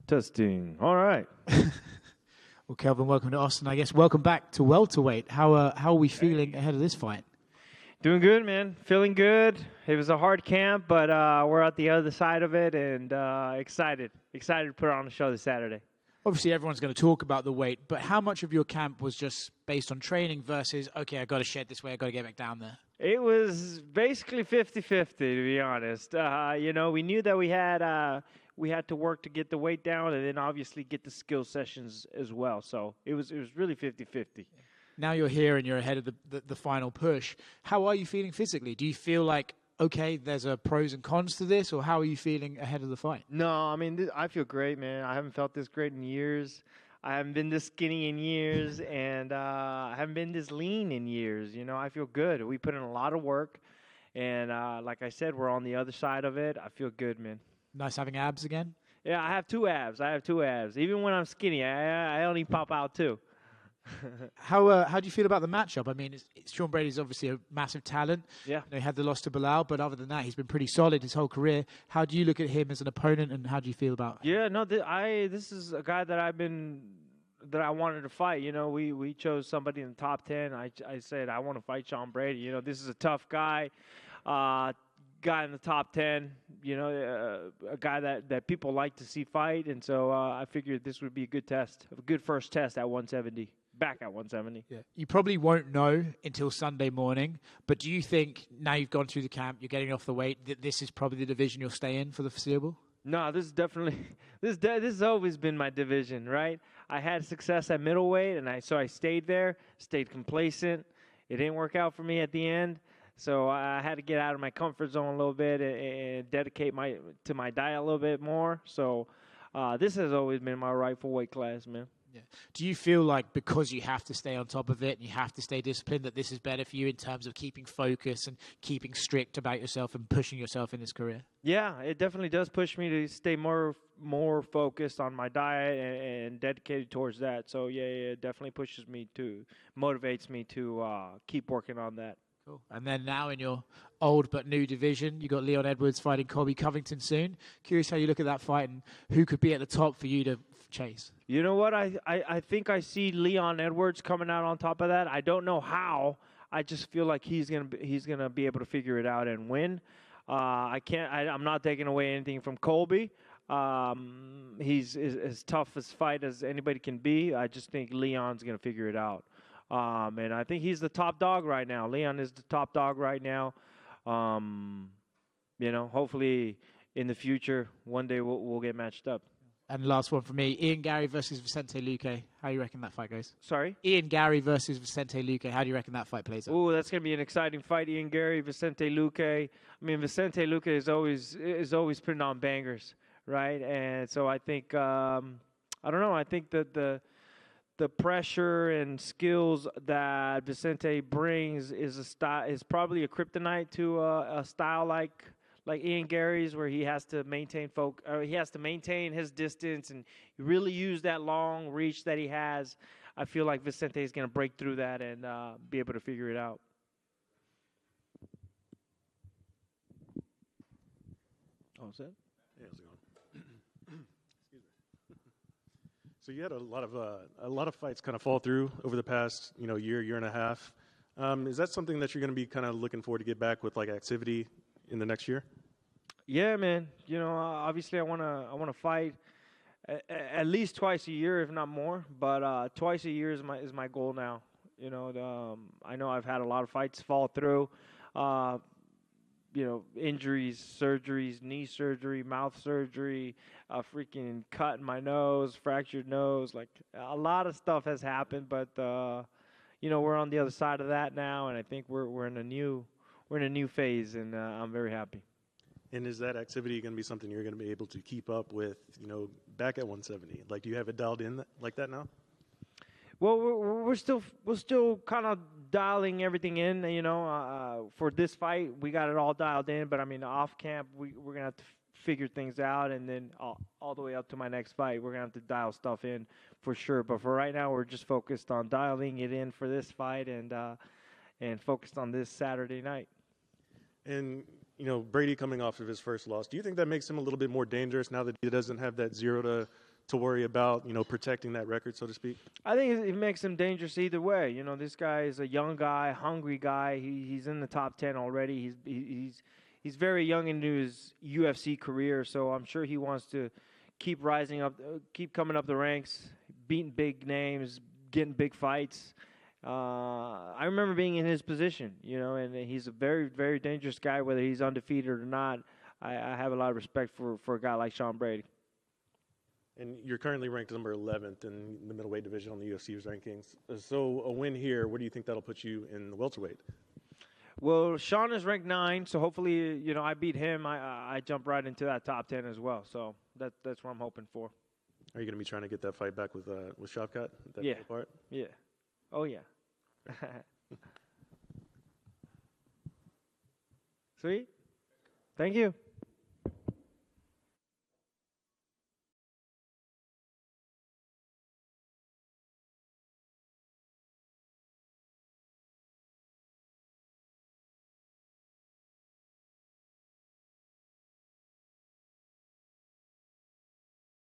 Testing. All right. Well, Kelvin, welcome to Austin. I guess welcome back to welterweight. How are we feeling ahead of this fight? Doing good, man. Feeling good. It was a hard camp, but we're at the other side of it and excited. Excited to put on the show this Saturday. Obviously, everyone's going to talk about the weight, but how much of your camp was just based on training versus, okay, I got to shed this weight, I got to get back down there? It was basically 50-50, to be honest. We knew that we had to work to get the weight down and then obviously get the skill sessions as well. So it was really 50-50. Now you're here and you're ahead of the final push. How are you feeling physically? Do you feel like, okay, there's a pros and cons to this, or how are you feeling ahead of the fight? No, I mean, I feel great, man. I haven't felt this great in years. I haven't been this skinny in years, and I haven't been this lean in years. I feel good. We put in a lot of work, and like I said, we're on the other side of it. I feel good, man. Nice having abs again? Yeah, I have two abs. Even when I'm skinny, I only pop out too. How do you feel about the matchup? I mean, Sean Brady's obviously a massive talent. Yeah. He had the loss to Bilal, but other than that, he's been pretty solid his whole career. How do you look at him as an opponent, and how do you feel about him? Yeah, no, this is a guy that I wanted to fight. We chose somebody in the top 10. I said I want to fight Sean Brady. This is a tough guy. Guy in the top 10, a guy that people like to see fight. And so I figured this would be a good test, a good first test at 170, back at 170. Yeah. You probably won't know until Sunday morning, but do you think now you've gone through the camp, you're getting off the weight, that this is probably the division you'll stay in for the foreseeable? No, this is definitely, this has always been my division, right? I had success at middleweight, and so I stayed there, stayed complacent. It didn't work out for me at the end. So I had to get out of my comfort zone a little bit and dedicate to my diet a little bit more. So this has always been my rightful weight class, man. Yeah. Do you feel like because you have to stay on top of it and you have to stay disciplined that this is better for you in terms of keeping focus and keeping strict about yourself and pushing yourself in this career? Yeah, it definitely does push me to stay more focused on my diet and dedicated towards that. So yeah, it definitely motivates me to keep working on that. Cool. And then now in your old but new division, you got Leon Edwards fighting Colby Covington soon. Curious how you look at that fight and who could be at the top for you to chase. You know what? I think I see Leon Edwards coming out on top of that. I don't know how. I just feel like he's gonna be able to figure it out and win. I'm not taking away anything from Colby. He's as tough a fight as anybody can be. I just think Leon's gonna figure it out. And I think he's the top dog right now. Leon is the top dog right now. Hopefully in the future, one day we'll get matched up. And last one for me, Ian Gary versus Vicente Luque. How do you reckon that fight goes? Sorry? Ian Gary versus Vicente Luque. How do you reckon that fight plays out? Ooh, that's going to be an exciting fight, Ian Gary, Vicente Luque. I mean, Vicente Luque is always putting on bangers, right? And so I think, I don't know, I think that the pressure and skills that Vicente brings is probably a kryptonite to a style like Ian Gary's, where he has to maintain his distance and really use that long reach that he has. I feel like Vicente is going to break through that and be able to figure it out. Oh, is that? Yeah, how's it going? Excuse me. So you had a lot of fights kind of fall through over the past year and a half. Is that something that you're going to be kind of looking forward to get back with, like, activity in the next year? Yeah, man. Obviously I want to fight at least twice a year, if not more. But twice a year is my goal now. I know I've had a lot of fights fall through. Injuries, surgeries, knee surgery, mouth surgery, a freaking cut in my nose, fractured nose. Like, a lot of stuff has happened, but we're on the other side of that now, and I think we're in a new phase, and I'm very happy. And is that activity going to be something you're going to be able to keep up with, back at 170? Like, do you have it dialed in like that now? Well, we're still kind of dialing everything in. For this fight, we got it all dialed in. But I mean, off camp, we're gonna have to figure things out, and then all the way up to my next fight, we're gonna have to dial stuff in for sure. But for right now, we're just focused on dialing it in for this fight and focused on this Saturday night. And Brady coming off of his first loss, do you think that makes him a little bit more dangerous now that he doesn't have that 0 to to worry about, protecting that record, so to speak? I think it makes him dangerous either way. This guy is a young guy, hungry guy. He's in the top 10 already. He's very young into his UFC career, so I'm sure he wants to keep rising up, keep coming up the ranks, beating big names, getting big fights. I remember being in his position, and he's a very, very dangerous guy, whether he's undefeated or not. I have a lot of respect for a guy like Sean Brady. And you're currently ranked number 11th in the middleweight division on the UFC's rankings. So a win here, where do you think that'll put you in the welterweight? Well, Sean is ranked 9, so hopefully, I beat him. I jump right into that top 10 as well. So that's what I'm hoping for. Are you going to be trying to get that fight back with Shavkat? Yeah. Part? Yeah. Oh, yeah. Sweet. Thank you.